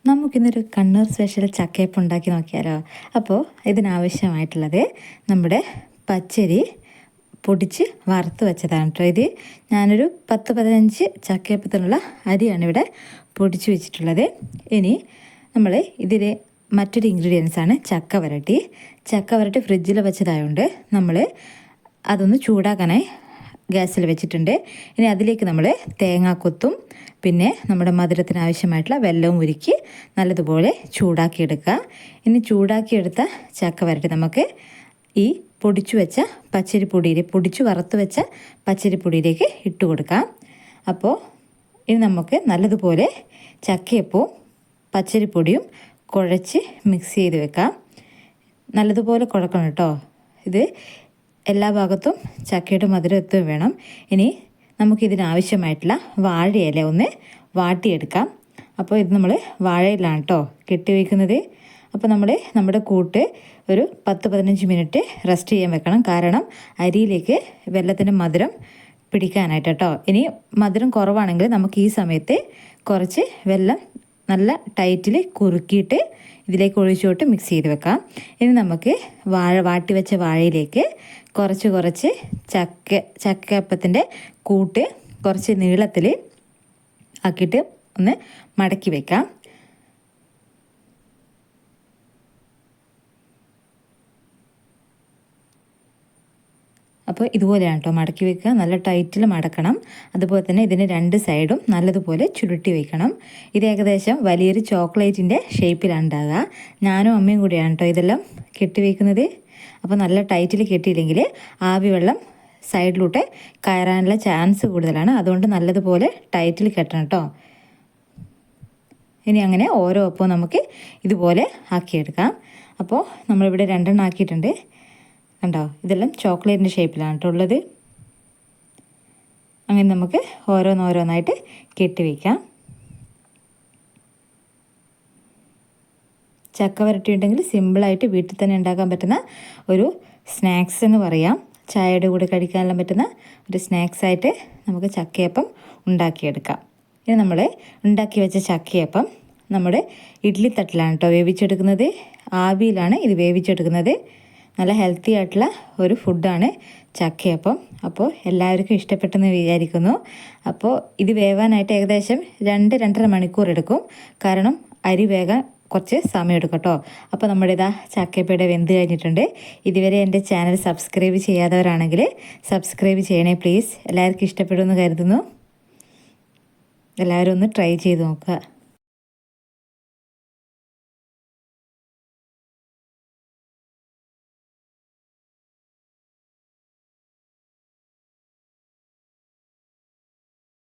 നമുക്കിന്നൊരു കണ്ണൂർ സ്പെഷ്യൽ ചക്കയപ്പം ഉണ്ടാക്കി നോക്കിയാലോ. അപ്പോൾ ഇതിനാവശ്യമായിട്ടുള്ളത് നമ്മുടെ പച്ചരി പൊടിച്ച് വറുത്ത് വെച്ചതാണ് കേട്ടോ. ഇത് ഞാനൊരു 10-15 ചക്കയപ്പത്തിനുള്ള അരിയാണ് ഇവിടെ പൊടിച്ച് വെച്ചിട്ടുള്ളത്. ഇനി നമ്മൾ ഇതിൽ മറ്റൊരു ഇൻഗ്രീഡിയൻസാണ് ചക്ക വരട്ടി. ചക്ക വരട്ടി ഫ്രിഡ്ജിൽ വെച്ചതായതുകൊണ്ട് നമ്മൾ അതൊന്ന് ചൂടാക്കാനായി ഗ്യാസിൽ വെച്ചിട്ടുണ്ട്. ഇനി അതിലേക്ക് നമ്മൾ തേങ്ങാക്കൊത്തും പിന്നെ നമ്മുടെ മധുരത്തിന് ആവശ്യമായിട്ടുള്ള വെല്ലവും ഉരുക്കി നല്ലതുപോലെ ചൂടാക്കിയെടുക്കുക. ഇനി ചൂടാക്കിയെടുത്ത ചക്ക വരട്ടി നമുക്ക് ഈ പൊടിച്ചു വെച്ച പൊടിച്ചു വറുത്ത് വെച്ച പച്ചരിപ്പൊടിയിലേക്ക് ഇട്ട് കൊടുക്കാം. അപ്പോൾ ഇനി നമുക്ക് നല്ലതുപോലെ ചക്കയപ്പവും പച്ചരിപ്പൊടിയും കുഴച്ച് മിക്സ് ചെയ്ത് വെക്കാം. നല്ലതുപോലെ കുഴക്കണം കേട്ടോ. ഇത് എല്ലാ ഭാഗത്തും ചക്കയുടെ മധുരം എത്തുകയും വേണം. ഇനി നമുക്കിതിനാവശ്യമായിട്ടുള്ള വാഴയില ഒന്ന് വാട്ടിയെടുക്കാം. അപ്പോൾ ഇത് നമ്മൾ വാഴയിലാണ് കേട്ടോ കെട്ടി വയ്ക്കുന്നത്. അപ്പോൾ നമ്മുടെ കൂട്ട് ഒരു 10-15 മിനിറ്റ് റെസ്റ്റ് ചെയ്യാൻ വെക്കണം. കാരണം അരിയിലേക്ക് വെല്ലത്തിൻ്റെ മധുരം പിടിക്കാനായിട്ട് കേട്ടോ. ഇനി മധുരം കുറവാണെങ്കിൽ നമുക്ക് ഈ സമയത്ത് കുറച്ച് വെല്ലം നല്ല ടൈറ്റിൽ കുറുക്കിയിട്ട് ഇതിലേക്ക് ഒഴിച്ചോട്ട് മിക്സ് ചെയ്ത് വെക്കാം. ഇനി നമുക്ക് വാട്ടി വെച്ച വാഴയിലേക്ക് കുറച്ച് ചക്കയപ്പത്തിൻ്റെ കൂട്ട് കുറച്ച് നീളത്തിൽ ആക്കിയിട്ട് ഒന്ന് മടക്കി വെക്കാം. അപ്പോൾ ഇതുപോലെയാണ് കേട്ടോ മടക്കി വെക്കുക. നല്ല ടൈറ്റിൽ മടക്കണം. അതുപോലെ തന്നെ ഇതിന് 2 സൈഡും നല്ലതുപോലെ ചുരുട്ടി വയ്ക്കണം. ഇത് ഏകദേശം വലിയൊരു ചോക്ലേറ്റിൻ്റെ ഷേപ്പിലാണ് ഉണ്ടാകുക. ഞാനും അമ്മയും കൂടിയാണ് കേട്ടോ ഇതെല്ലാം കെട്ടി വയ്ക്കുന്നത്. അപ്പോൾ നല്ല ടൈറ്റിൽ കെട്ടിയില്ലെങ്കിൽ ആവി വെള്ളം സൈഡിലൂടെ കയറാനുള്ള ചാൻസ് കൂടുതലാണ്. അതുകൊണ്ട് നല്ലതുപോലെ ടൈറ്റിൽ കെട്ടണം കേട്ടോ. ഇനി അങ്ങനെ ഓരോ ഒപ്പവും നമുക്ക് ഇതുപോലെ ആക്കിയെടുക്കാം. അപ്പോൾ നമ്മളിവിടെ 2 എണ്ണം ആക്കിയിട്ടുണ്ട് കണ്ടോ. ഇതെല്ലാം ചോക്ലേറ്റിൻ്റെ ഷേപ്പിലാണ് കേട്ടോ ഉള്ളത്. അങ്ങനെ നമുക്ക് ഓരോന്നായിട്ട് കെട്ടി വയ്ക്കാം. ചക്ക വരട്ടി ഉണ്ടെങ്കിൽ സിമ്പിളായിട്ട് വീട്ടിൽ തന്നെ ഉണ്ടാക്കാൻ പറ്റുന്ന ഒരു സ്നാക്സ് എന്ന് പറയാം. ചായയുടെ കൂടെ കഴിക്കാനെല്ലാം പറ്റുന്ന ഒരു സ്നാക്സായിട്ട് നമുക്ക് ചക്കയപ്പം ഉണ്ടാക്കിയെടുക്കാം. ഇനി നമ്മൾ ഉണ്ടാക്കി വെച്ച ചക്കയപ്പം നമ്മുടെ ഇഡ്ഡലി തട്ടിലാണ് കേട്ടോ വേവിച്ചെടുക്കുന്നത്. ആവിയിലാണ് ഇത് വേവിച്ചെടുക്കുന്നത്. നല്ല ഹെൽത്തി ആയിട്ടുള്ള ഒരു ഫുഡാണ് ചക്കയപ്പം. അപ്പോൾ എല്ലാവർക്കും ഇഷ്ടപ്പെട്ടെന്ന് വിചാരിക്കുന്നു. അപ്പോൾ ഇത് വേവാനായിട്ട് ഏകദേശം 2-2.5 മണിക്കൂർ എടുക്കും. കാരണം അരി വേകാൻ കുറച്ച് സമയം എടുക്കും കേട്ടോ. അപ്പോൾ നമ്മുടെ ചക്കയപ്പയുടെ വെന്ത് കഴിഞ്ഞിട്ടുണ്ട്. ഇതുവരെ എൻ്റെ ചാനൽ സബ്സ്ക്രൈബ് ചെയ്യാത്തവരാണെങ്കിൽ സബ്സ്ക്രൈബ് ചെയ്യണേ പ്ലീസ്. എല്ലാവർക്കും ഇഷ്ടപ്പെടുമെന്ന് കരുതുന്നു. എല്ലാവരും ഒന്ന് ട്രൈ ചെയ്ത് നോക്കുക.